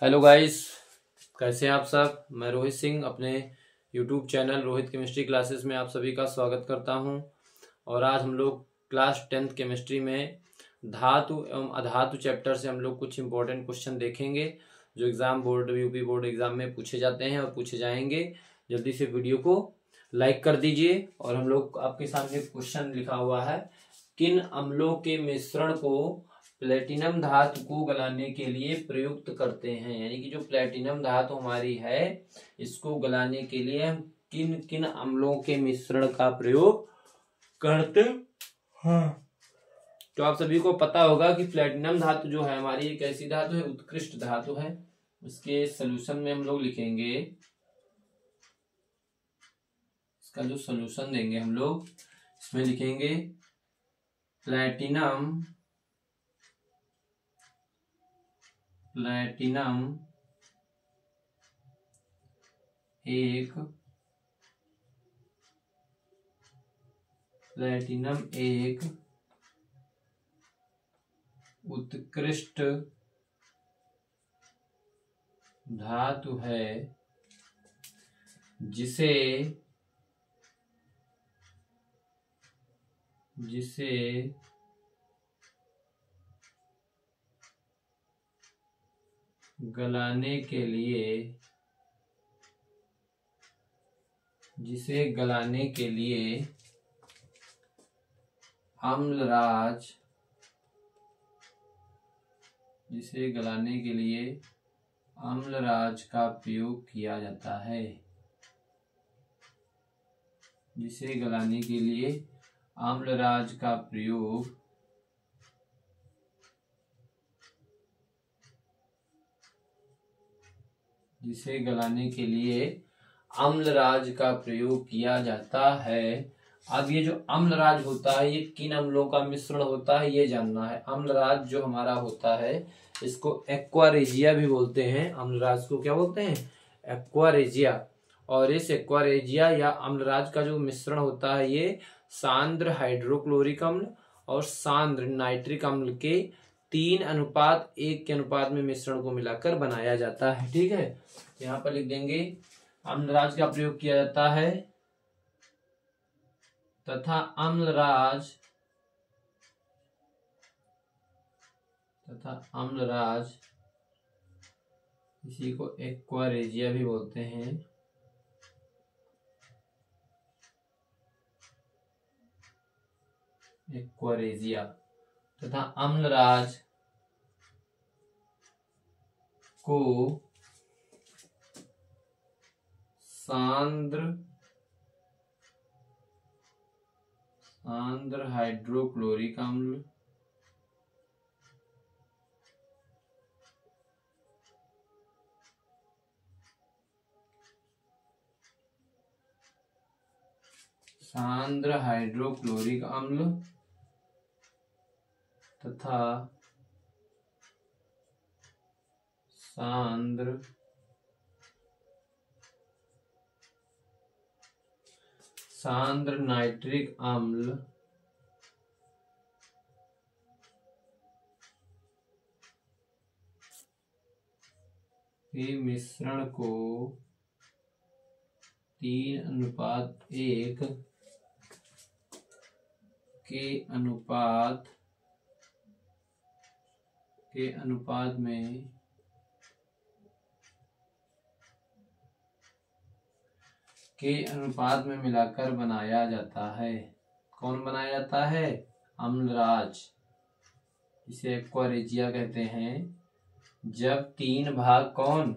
Hello guys, कैसे हैं आप सब। मैं रोहित सिंह अपने YouTube channel Rohit chemistry classes में आप सभी का स्वागत करता हूं। और आज हम लोग क्लास 10th केमिस्ट्री में धातु एवं अधातु चैप्टर से हम लोग कुछ इंपॉर्टेंट क्वेश्चन देखेंगे जो exam board UP board exam में पूछे जाते हैं और पूछे जाएंगे। जल्दी से वीडियो को लाइक कर दीजिए। और हम लोग आपके सामने क्वेश्चन लिखा हुआ है, किन अम्लों के मिश्रण को प्लेटिनम धातु को गलाने के लिए प्रयुक्त करते हैं। यानी कि जो प्लेटिनम धातु हमारी है इसको गलाने के लिए हम किन किन अम्लों के मिश्रण का प्रयोग करते हैं। तो आप सभी को पता होगा कि प्लेटिनम धातु जो है हमारी एक ऐसी धातु है, उत्कृष्ट धातु है। इसके सोल्यूशन में हम लोग लिखेंगे, इसका जो सोल्यूशन देंगे हम लोग इसमें लिखेंगे प्लेटिनम एक उत्कृष्ट धातु है जिसे गलाने के लिए अम्लराज का प्रयोग किया जाता है। जिसे गलाने के लिए अम्लराज का प्रयोग किया जाता है। अब ये जो अम्लराज होता है ये किन अम्लों का मिश्रण होता है ये जानना है। अम्लराज जो हमारा होता है इसको एक्वारेजिया भी बोलते हैं। अम्लराज को क्या बोलते हैं? एक्वारेजिया। और इस एक्वारेजिया या अम्लराज का जो मिश्रण होता है ये सांद्र हाइड्रोक्लोरिक अम्ल और सांद्र नाइट्रिक अम्ल के 3:1 के अनुपात में मिश्रण को मिलाकर बनाया जाता है। ठीक है, यहाँ पर लिख देंगे अम्लराज का प्रयोग किया जाता है तथा अम्लराज इसी को एक्वारेजिया भी बोलते हैं। एक्वारेजिया तथा अम्लराज को सांद्र हाइड्रोक्लोरिक अम्ल तथा सांद्र नाइट्रिक अम्ल के मिश्रण को 3:1 के अनुपात में मिलाकर बनाया जाता है। कौन बनाया जाता है? अम्लराज, इसे एक्वारेजिया कहते हैं। जब 3 भाग कौन?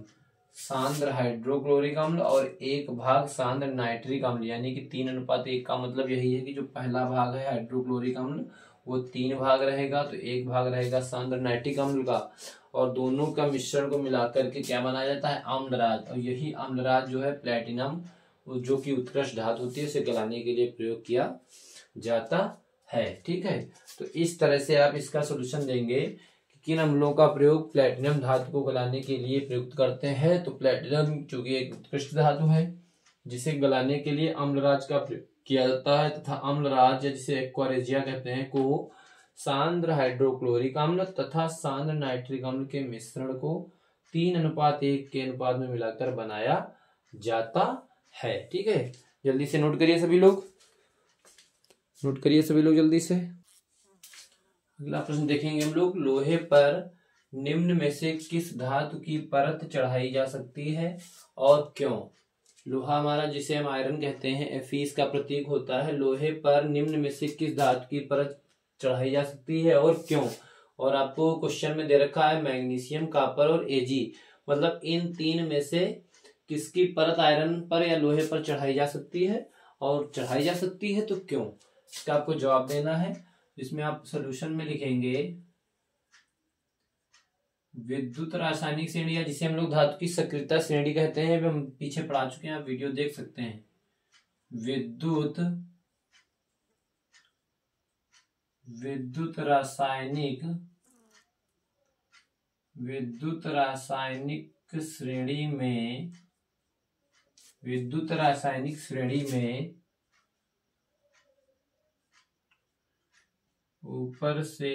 सांद्र हाइड्रोक्लोरिक अम्ल और 1 भाग सांद्र नाइट्रिक अम्ल, यानी कि 3:1 का मतलब यही है कि जो पहला भाग है हाइड्रोक्लोरिक अम्ल वो 3 भाग रहेगा, तो 1 भाग रहेगा सांद्र नाइट्रिक अम्ल का, और दोनों का मिश्रण को मिलाकर के क्या बनाया जाता है? अम्लराज। और यही अम्लराज जो है प्लेटिनम जो कि उत्कृष्ट धातु होती है उसे गलाने के लिए प्रयोग किया जाता है। ठीक है, तो इस तरह से आप इसका सोल्यूशन देंगे कि किन अम्लों का प्रयोग प्लेटिनम धातु को गलाने के लिए प्रयुक्त करते हैं। तो प्लेटिनम चूंकि एक उत्कृष्ट धातु है जिसे गलाने के लिए अम्लराज का प्रयोग किया जाता है तथा अम्लराज जिसे एक्वारेजिया कहते हैं को सांद्र हाइड्रोक्लोरिक अम्ल तथा सांद्र नाइट्रिक अम्ल के मिश्रण को 3:1 के अनुपात में मिलाकर बनाया जाता है। ठीक है, जल्दी से नोट करिए सभी लोग, नोट करिए सभी लोग जल्दी से। अगला प्रश्न देखेंगे हम लोग, लोहे पर निम्न में से किस धातु की परत चढ़ाई जा सकती है और क्यों? लोहा हमारा जिसे हम आयरन कहते हैं, Fe इसका प्रतीक होता है। लोहे पर निम्न में से किस धातु की परत चढ़ाई जा सकती है और क्यों? और आपको क्वेश्चन में दे रखा है मैग्नीशियम, कॉपर और Ag, मतलब इन तीन में से किसकी परत आयरन पर या लोहे पर चढ़ाई जा सकती है और चढ़ाई जा सकती है तो क्यों? इसका आपको जवाब देना है। इसमें आप सोल्यूशन में लिखेंगे विद्युत रासायनिक श्रेणी, या जिसे हम लोग धातु की सक्रियता श्रेणी कहते हैं, हम पीछे पढ़ा चुके हैं, आप वीडियो देख सकते हैं। विद्युत रासायनिक श्रेणी में ऊपर से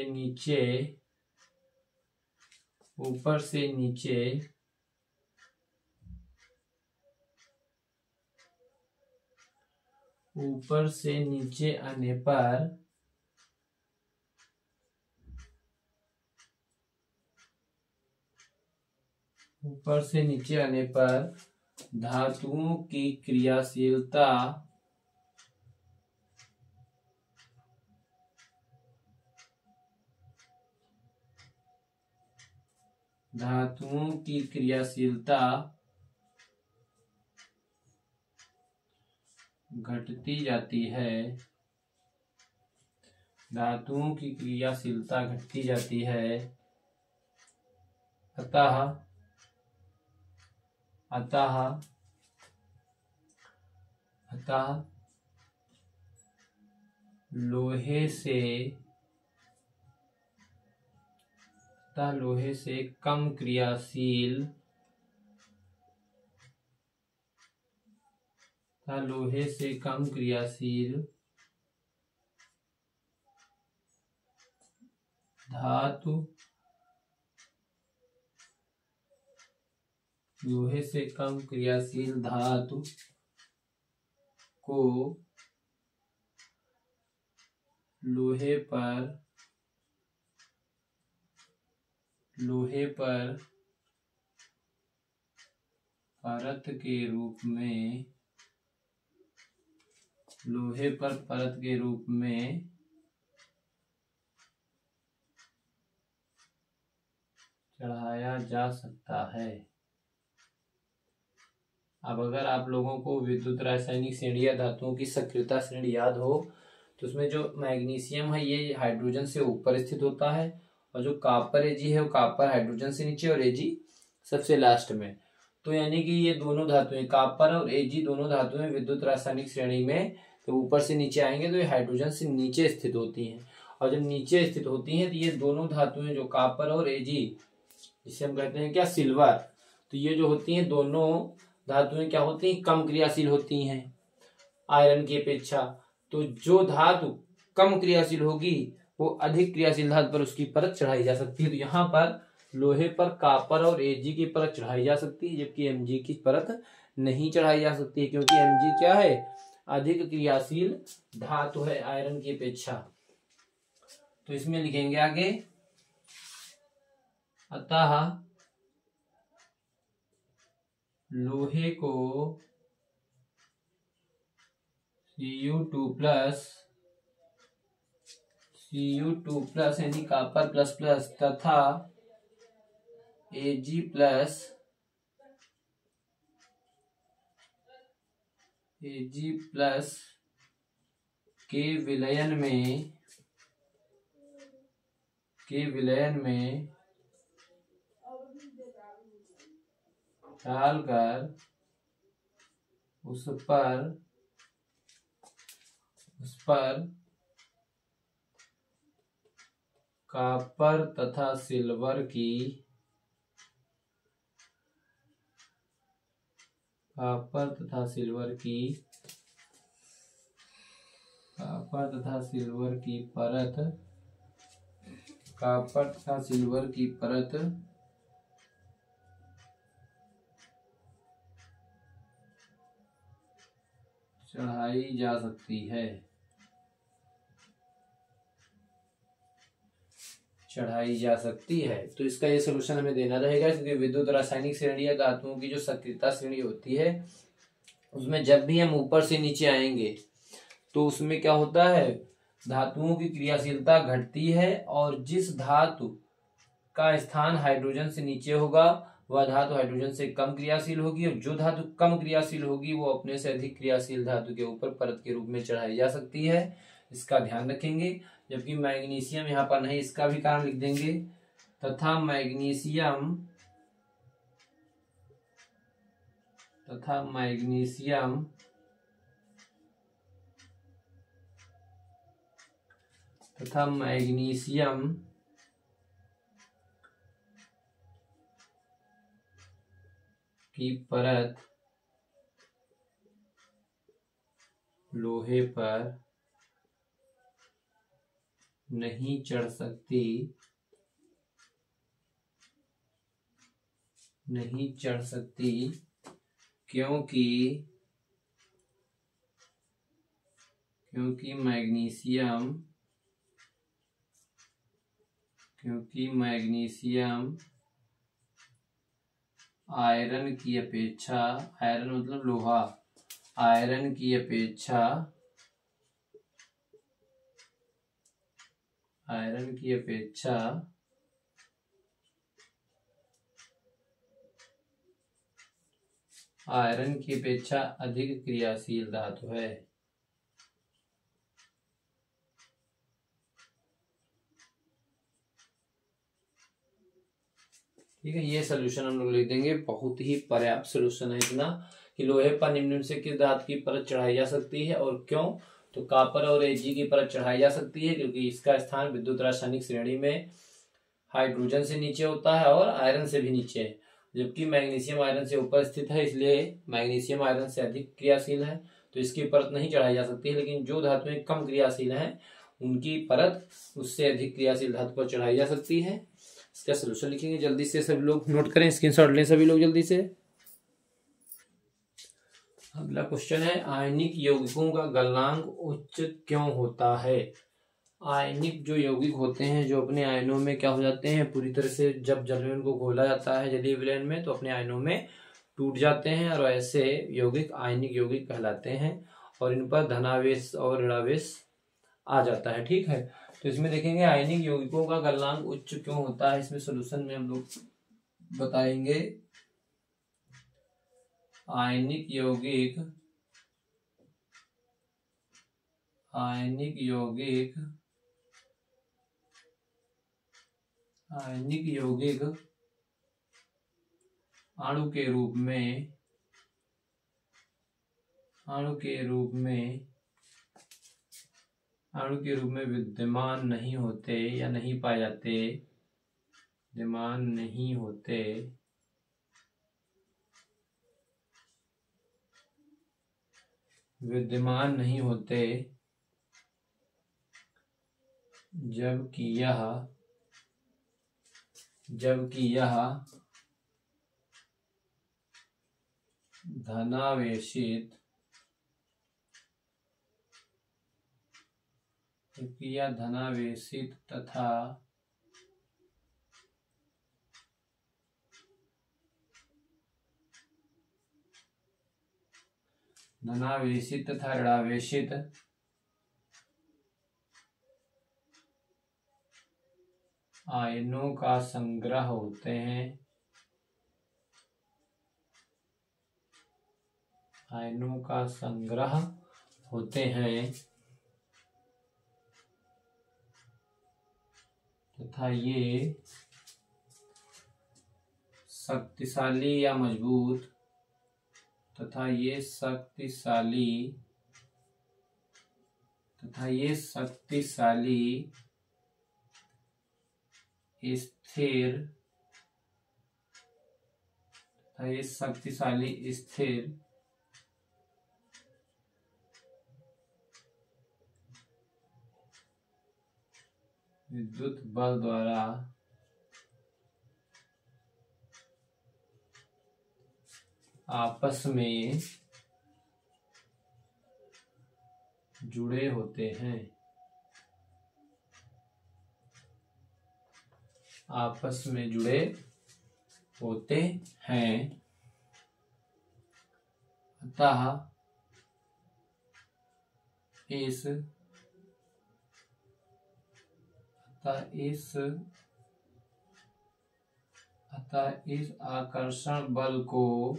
नीचे आने पर धातुओं की क्रियाशीलता घटती जाती है। अतः लोहे से कम क्रियाशील धातु को लोहे पर परत के रूप में चढ़ाया जा सकता है। अब अगर आप लोगों को विद्युत रासायनिक श्रेणी या धातुओं की सक्रियता श्रेणी याद हो तो उसमें जो मैग्नीशियम है ये हाइड्रोजन से ऊपर स्थित होता है, और जो कॉपर Ag है वो कॉपर हाइड्रोजन से नीचे और Ag सबसे लास्ट में। तो यानी कि ये दोनों धातुएं, कॉपर और Ag दोनों धातुएं विद्युत रासायनिक श्रेणी में तो ऊपर से नीचे आएंगे तो ये हाइड्रोजन से नीचे स्थित होती हैं, और जब नीचे स्थित होती हैं तो ये दोनों धातुएं जो कॉपर और Ag, जिसे हम कहते हैं क्या, सिल्वर, तो ये जो होती हैं दोनों धातुएं क्या होती हैं, कम क्रियाशील होती हैं आयरन की अपेक्षा। तो जो धातु कम क्रियाशील होगी वो अधिक क्रियाशील धातु पर उसकी परत चढ़ाई जा सकती है। तो यहाँ पर लोहे पर कॉपर और Ag की परत चढ़ाई जा सकती है, जबकि Mg की परत नहीं चढ़ाई जा सकती है, क्योंकि Mg क्या है, अधिक क्रियाशील धातु है आयरन की अपेक्षा। तो इसमें लिखेंगे आगे, अतः लोहे को Cu2+ यानी कॉपर प्लस तथा Ag+ के विलयन में डालकर उस पर कॉपर तथा सिल्वर की परत चढ़ाई जा सकती है, चढ़ाई जा सकती है। तो इसका ये सोल्यूशन हमें देना रहेगा, क्योंकि विद्युत रासायनिक श्रेणी या धातुओं की जो सक्रियता श्रेणी होती है उसमें जब भी हम ऊपर से नीचे आएंगे तो उसमें क्या होता है, धातुओं की क्रियाशीलता घटती है, और जिस धातु का स्थान हाइड्रोजन से नीचे होगा वह धातु हाइड्रोजन से कम क्रियाशील होगी, और जो धातु कम क्रियाशील होगी वो अपने से अधिक क्रियाशील धातु के ऊपर परत के रूप में चढ़ाई जा सकती है। इसका ध्यान रखेंगे। जबकि मैग्नीशियम यहाँ पर नहीं, इसका भी कारण लिख देंगे। तथा मैग्नीशियम की परत लोहे पर नहीं चढ़ सकती, क्योंकि मैग्नीशियम आयरन की अपेक्षा, आयरन मतलब लोहा, आयरन की अपेक्षा अधिक क्रियाशील धातु है। ठीक है, ये सोल्यूशन हम लोग लिख देंगे। बहुत ही पर्याप्त सोल्यूशन है इतना कि लोहे पर निम्न से किस धातु की परत चढ़ाई जा सकती है और क्यों। तो कॉपर और एजी की परत चढ़ाई जा सकती है क्योंकि इसका स्थान विद्युत रासायनिक श्रेणी में हाइड्रोजन से नीचे होता है और आयरन से भी नीचे है। जबकि मैग्नीशियम आयरन से ऊपर स्थित है, इसलिए मैग्नीशियम आयरन से अधिक क्रियाशील है, तो इसकी परत नहीं चढ़ाई जा सकती है। लेकिन जो धातुएं कम क्रियाशील हैं उनकी परत उससे अधिक क्रियाशील धातु पर चढ़ाई जा सकती है। इसका सोल्यूशन लिखेंगे, जल्दी से सभी लोग नोट करें, स्क्रीनशॉट लें सभी लोग जल्दी से। अगला क्वेश्चन है, आयनिक यौगिकों का गलनांक उच्च क्यों होता है। आयनिक जो यौगिक होते हैं जो अपने आयनों में क्या हो जाते हैं, पूरी तरह से जब जल में उनको घोला जाता है जलीय विलयन में तो अपने आयनों में टूट जाते हैं, और ऐसे यौगिक आयनिक यौगिक कहलाते हैं, और इन पर धनावेश और ऋणावेश आ जाता है। ठीक है, तो इसमें देखेंगे आयनिक यौगिकों का गलनांक उच्च क्यों होता है। इसमें सोल्यूशन में हम लोग बताएंगे। आयनिक यौगिक अणु के रूप में विद्यमान नहीं होते या नहीं पाए जाते, विद्यमान नहीं होते, जबकि यह धनावेशित तथा ऋणावेशित आयनों का संग्रह होते हैं, तथा ये शक्तिशाली या मजबूत स्थिर विद्युत बल द्वारा आपस में जुड़े होते हैं, आपस में जुड़े होते हैं। अतः इस आकर्षण बल को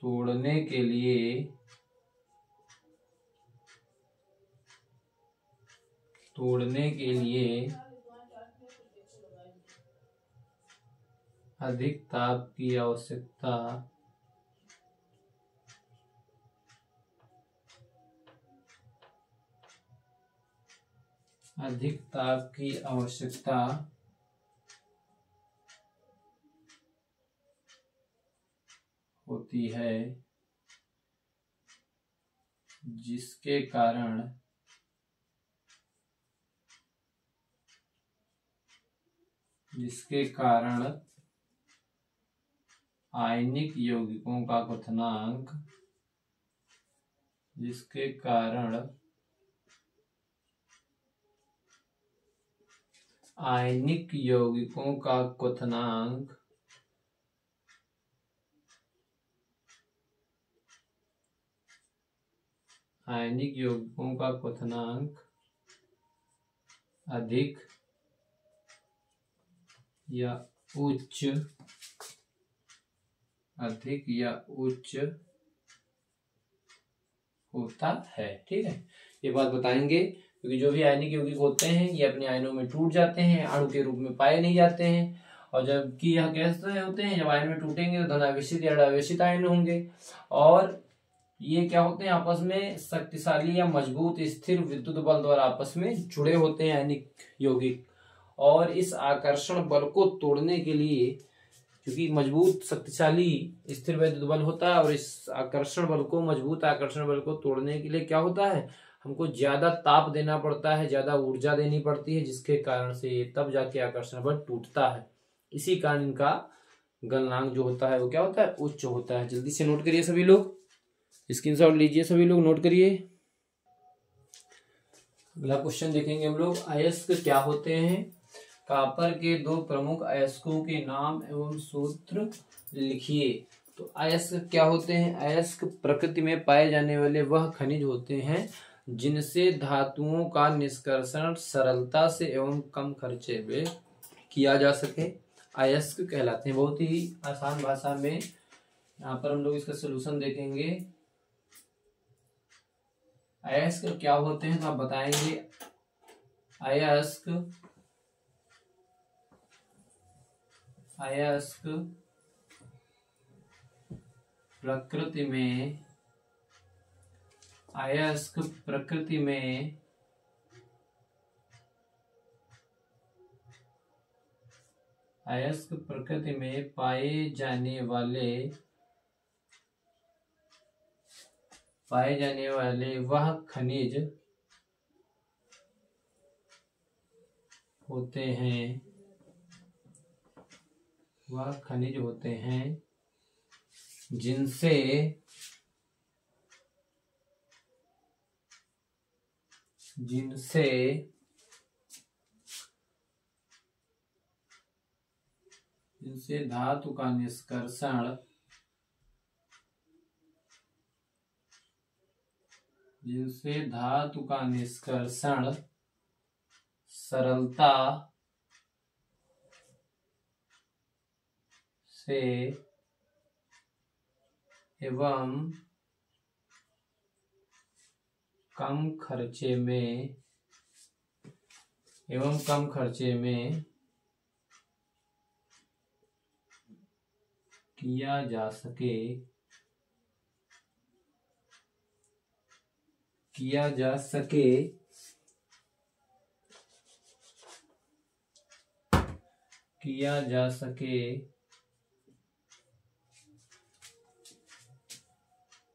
तोड़ने के लिए अधिक ताप की आवश्यकता होती है, जिसके कारण आयनिक यौगिकों का क्वथनांक अधिक या उच्च होता है। ठीक है, ये बात बताएंगे, क्योंकि जो भी आयनिक यौगिक होते हैं ये अपने आयनों में टूट जाते हैं, अणु के रूप में पाए नहीं जाते हैं। और जबकि यह कैसे होते हैं, जब आयन में टूटेंगे तो धनावेशित या ऋणावेशित आयन होंगे, और ये क्या होते हैं, आपस में शक्तिशाली या मजबूत स्थिर विद्युत बल द्वारा आपस में जुड़े होते हैं आयनिक यौगिक। और इस आकर्षण बल को तोड़ने के लिए, क्योंकि मजबूत शक्तिशाली स्थिर विद्युत बल होता है, और इस मजबूत आकर्षण बल को तोड़ने के लिए क्या होता है, हमको ज्यादा ताप देना पड़ता है, ज्यादा ऊर्जा देनी पड़ती है, जिसके कारण से तब जाके आकर्षण बल टूटता है। इसी कारण इनका गलनांक जो होता है वो क्या होता है, उच्च होता है। जल्दी से नोट करिए सभी लोग, स्क्रीनशॉट लीजिए सभी लोग, नोट करिए। अगला क्वेश्चन देखेंगे हम लोग, अयस्क क्या होते हैं। कॉपर के दो प्रमुख अयस्कों के नाम एवं सूत्र लिखिए। तो अयस्क क्या होते हैं, अयस्क प्रकृति में पाए जाने वाले वह खनिज होते हैं जिनसे धातुओं का निष्कर्षण सरलता से एवं कम खर्चे में किया जा सके, अयस्क कहलाते हैं। बहुत ही आसान भाषा में यहाँ पर हम लोग इसका सलूशन देखेंगे। अयस्क क्या होते हैं तो आप बताएंगे, अयस्क प्रकृति में पाए जाने वाले वह खनिज होते हैं जिनसे धातु का निष्कर्षण सरलता से एवं कम खर्चे में किया जा सके,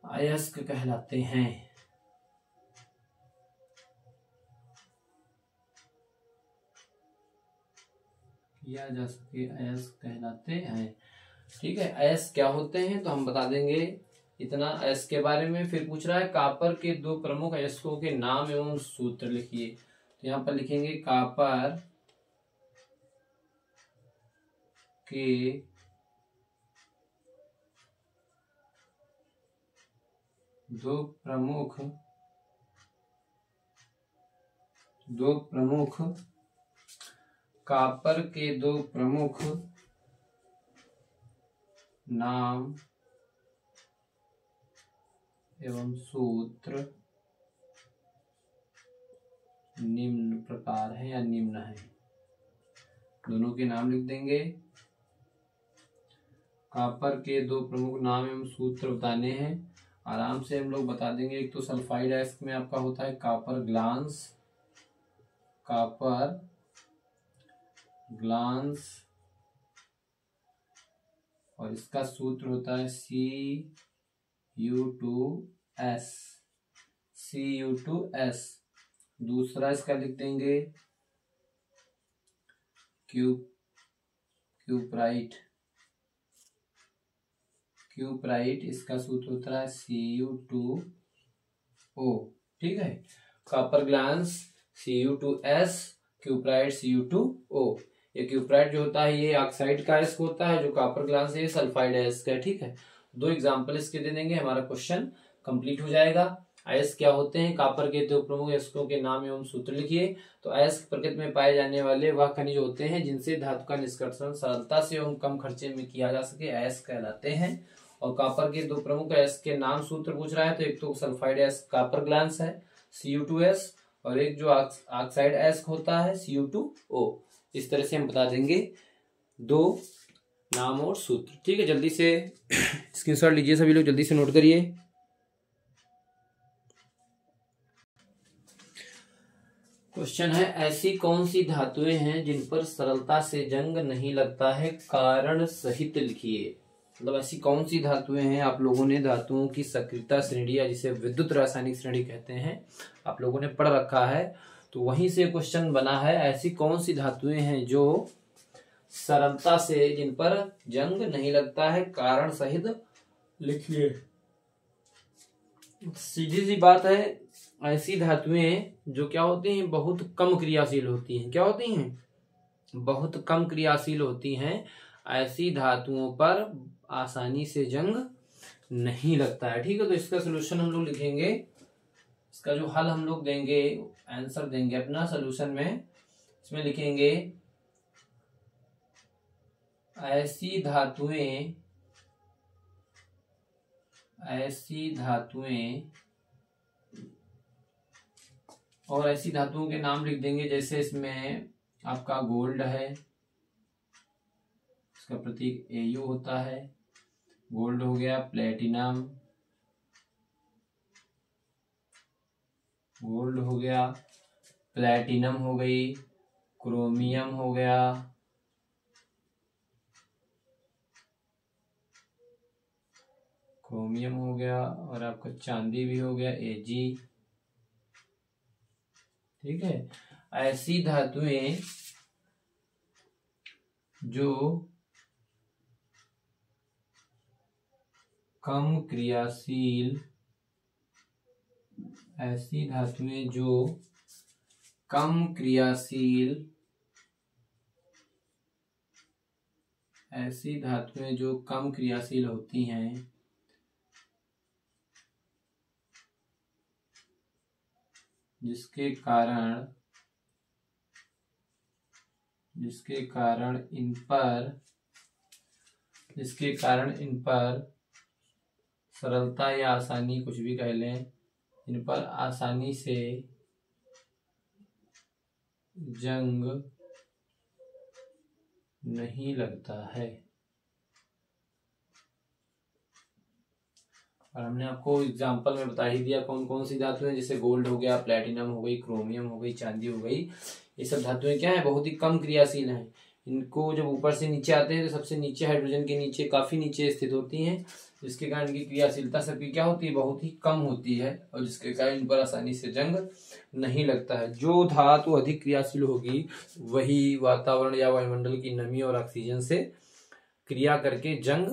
अयस्क कहलाते हैं। अयस्क कहलाते हैं। ठीक है, अयस्क क्या होते हैं तो हम बता देंगे, इतना एस के बारे में। फिर पूछ रहा है कॉपर के दो प्रमुख अयस्कों के नाम एवं सूत्र लिखिए। तो यहाँ पर लिखेंगे कॉपर के दो प्रमुख कॉपर के दो प्रमुख नाम एवं सूत्र निम्न प्रकार है या निम्न है। दोनों के नाम लिख देंगे। कॉपर के दो प्रमुख नाम एवं सूत्र बताने हैं। आराम से हम लोग बता देंगे। एक तो सल्फाइड एस्क में आपका होता है कॉपर ग्लांस और इसका सूत्र होता है Cu2S। दूसरा इसका लिख देंगे क्यूप्राइट, इसका सूत्र होता है Cu2O। ठीक है, copper glance Cu2S, cuprite Cu2O। ये क्यूप्राइट जो होता है ये ऑक्साइड का एस्क होता है, जो कॉपर ग्लांस है सल्फाइड एस्क है। ठीक है, दो एग्जांपल इसके दे देंगे, हमारा क्वेश्चन कंप्लीट हो जाएगा। अयस्क क्या होते हैं? कॉपर के दो प्रमुख अयस्कों के नाम एवं सूत्र लिखिए। तो अयस्क प्रकृति में पाए जाने वाले वह खनिज होते हैं जिनसे धातु का निष्कर्षण सरलता से एवं कम खर्चे में किया जा सके, अयस्क कहलाते हैं। और कॉपर के दो प्रमुख अयस्क के नाम सूत्र पूछ रहा है, तो एक तो सल्फाइड एस्क कॉपर ग्लांस है Cu2S, और एक जो ऑक्साइड एस्क होता है Cu2O। इस तरह से हम बता देंगे दो नाम और सूत्र। ठीक है, जल्दी से स्क्रीनशॉट लीजिए सभी लोग, जल्दी से नोट करिए। क्वेश्चन है ऐसी कौन सी धातुएं हैं जिन पर सरलता से जंग नहीं लगता है, कारण सहित लिखिए। मतलब ऐसी कौन सी धातुएं हैं, आप लोगों ने धातुओं की सक्रियता श्रेणी या जिसे विद्युत रासायनिक श्रेणी कहते हैं आप लोगों ने पढ़ रखा है, तो वहीं से क्वेश्चन बना है। ऐसी कौन सी धातुएं हैं जो सरलता से जिन पर जंग नहीं लगता है, कारण सहित लिखिए। सीधी सी बात है, ऐसी धातुएं जो क्या होती हैं, बहुत कम क्रियाशील होती हैं। क्या होती हैं? बहुत कम क्रियाशील होती हैं। ऐसी धातुओं पर आसानी से जंग नहीं लगता है। ठीक है, तो इसका सोल्यूशन हम लोग लिखेंगे। इसका जो हल हम लोग देंगे, आंसर देंगे अपना सोल्यूशन में, इसमें लिखेंगे ऐसी धातुएं और ऐसी धातुओं के नाम लिख देंगे। जैसे इसमें आपका गोल्ड है, इसका प्रतीक Au होता है, गोल्ड हो गया। प्लेटिनम, गोल्ड हो गया। प्लेटिनम हो गई, क्रोमियम हो गया, क्रोमियम हो गया, और आपका चांदी भी हो गया Ag। ठीक है, ऐसी धातुएं जो कम क्रियाशील, ऐसी धातुएं जो कम क्रियाशील, ऐसी धातुएं जो कम क्रियाशील होती हैं, जिसके कारण इन पर सरलता या आसानी, कुछ भी कह लें, इन पर आसानी से जंग नहीं लगता है। और हमने आपको एग्जांपल में बता ही दिया कौन कौन सी धातुएं, जैसे गोल्ड हो गया, प्लेटिनम हो गई, क्रोमियम हो गई, चांदी हो गई। ये सब धातुएं क्या है, बहुत ही कम क्रियाशील हैं। इनको जब ऊपर से नीचे आते हैं तो सबसे नीचे हाइड्रोजन के नीचे, काफी नीचे स्थित होती हैं, जिसके कारण इनकी क्रियाशीलता सबकी क्या होती है, बहुत ही कम होती है, और जिसके कारण इन पर आसानी से जंग नहीं लगता है। जो धातु अधिक क्रियाशील होगी वही वातावरण या वायुमंडल की नमी और ऑक्सीजन से क्रिया करके जंग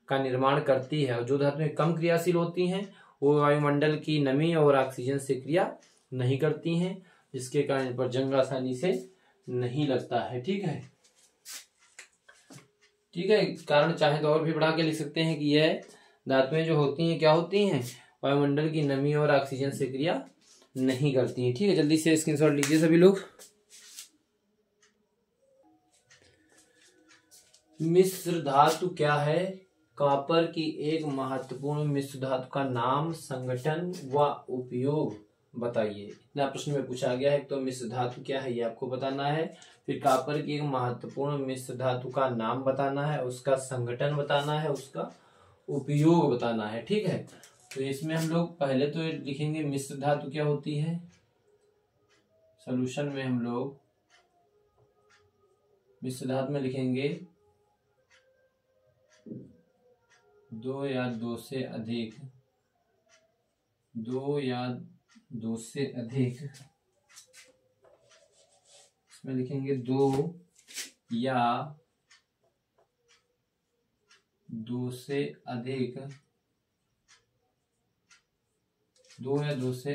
का निर्माण करती है, और जो धातुएं कम क्रियाशील होती हैं वो वायुमंडल की नमी और ऑक्सीजन से क्रिया नहीं करती हैं, जिसके कारण इन पर जंग आसानी से नहीं लगता है। ठीक है, ठीक है। कारण चाहे तो और भी बढ़ा के लिख सकते हैं कि यह धातुएं जो होती हैं क्या होती हैं, वायुमंडल की नमी और ऑक्सीजन से क्रिया नहीं करती हैं। ठीक है, जल्दी से स्क्रीनशॉट लीजिए सभी लोग। मिश्र धातु क्या है? कॉपर की एक महत्वपूर्ण मिश्र धातु का नाम, संगठन व उपयोग बताइए। इतना प्रश्न में पूछा गया है। तो मिश्र धातु क्या है ये आपको बताना है, फिर कॉपर की एक महत्वपूर्ण मिश्र धातु का नाम बताना है, उसका संगठन बताना है, उसका उपयोग बताना है। ठीक है, तो इसमें हम लोग पहले तो लिखेंगे मिश्र धातु क्या होती है। सॉल्यूशन में हम लोग मिश्र धातु में लिखेंगे दो या दो से अधिक इसमें लिखेंगे दो या दो से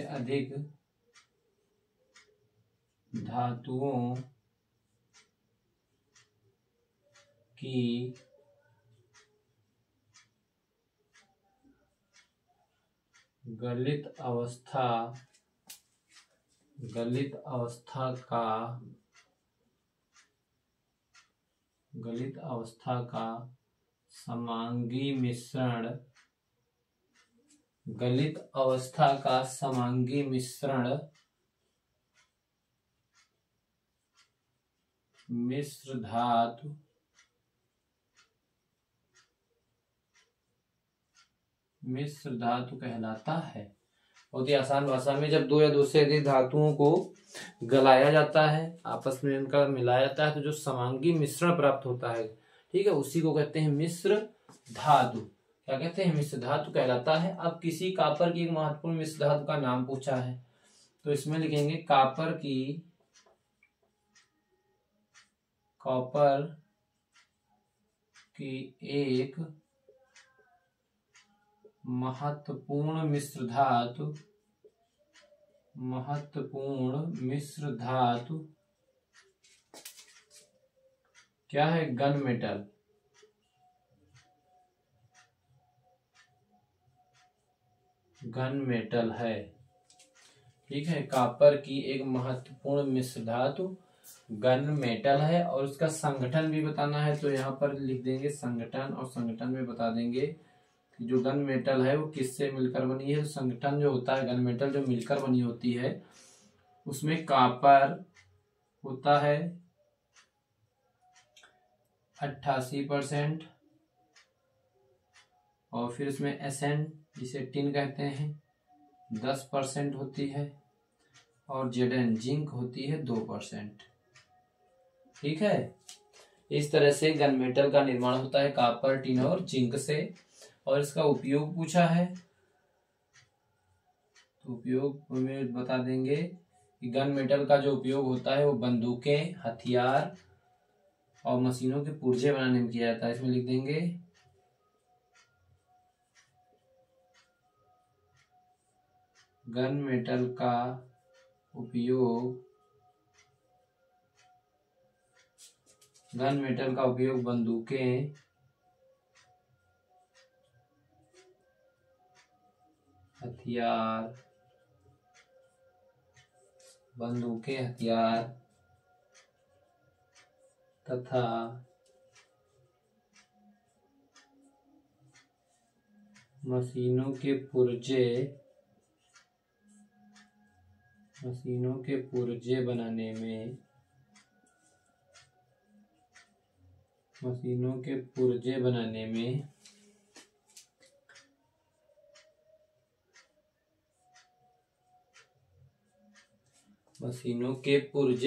अधिक धातुओं की गलित अवस्था का समांगी मिश्रण मिश्र धातु कहलाता है। बहुत ही आसान भाषा में, जब दो या दो से अधिक धातुओं को गलाया जाता है, आपस में इनका मिलाया जाता है, तो जो समांगी मिश्रण प्राप्त होता है, ठीक है, उसी को कहते हैं मिश्र धातु। क्या कहते हैं? मिश्र धातु कहलाता है। अब किसी कॉपर की एक महत्वपूर्ण मिश्र धातु का नाम पूछा है, तो इसमें लिखेंगे कॉपर की एक महत्वपूर्ण मिश्र धातु क्या है? गन मेटल है। ठीक है, कॉपर की एक महत्वपूर्ण मिश्र धातु गन मेटल है, और उसका संगठन भी बताना है। तो यहाँ पर लिख देंगे संगठन, और संगठन में बता देंगे कि जो गन मेटल है वो किससे मिलकर बनी है। तो संगठन जो होता है, गन मेटल जो मिलकर बनी होती है, उसमें कॉपर होता है 88%, और फिर उसमें एसएन जिसे टिन कहते हैं 10% होती है, और जेडन जिंक होती है 2%। ठीक है, इस तरह से गन मेटल का निर्माण होता है कॉपर, टिन और जिंक से। और इसका उपयोग पूछा है, तो उपयोग में बता देंगे कि गन मेटल का जो उपयोग होता है वो बंदूकें, हथियार और मशीनों के पुर्जे बनाने में किया जाता है। इसमें लिख देंगे गन मेटल का उपयोग बंदूकें, हथियार तथा मशीनों के पुर्जे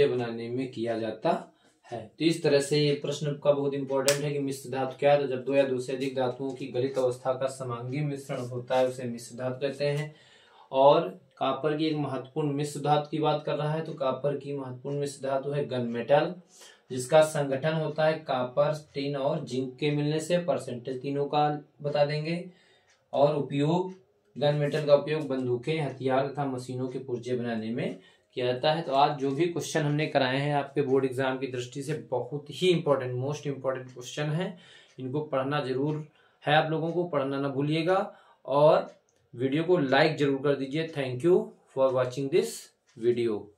बनाने में किया जाता है। तो इस तरह से ये प्रश्न का बहुत इंपॉर्टेंट है कि मिश्र धातु क्या है। तो जब दो या दो से अधिक धातुओं की गलित अवस्था का समांगी मिश्रण होता है, उसे मिश्र धातु कहते हैं। और कॉपर की एक महत्वपूर्ण मिश्र धातु की बात कर रहा है, तो कॉपर की महत्वपूर्ण मिश्र धातु है गन मेटल। जिसका संगठन होता है कॉपर, टिन और जिंक के मिलने से। परसेंटेज तीनों का बता देंगे। और उपयोग, गन मेटल का उपयोग बंदूकें, हथियार तथा मशीनों के पुर्जे बनाने में किया जाता है। तो आज जो भी क्वेश्चन हमने कराए हैं आपके बोर्ड एग्जाम की दृष्टि से बहुत ही इंपॉर्टेंट, मोस्ट इंपॉर्टेंट क्वेश्चन है। इनको पढ़ना जरूर है, आप लोगों को पढ़ना ना भूलिएगा और वीडियो को लाइक जरूर कर दीजिए। Thank you for watching this video.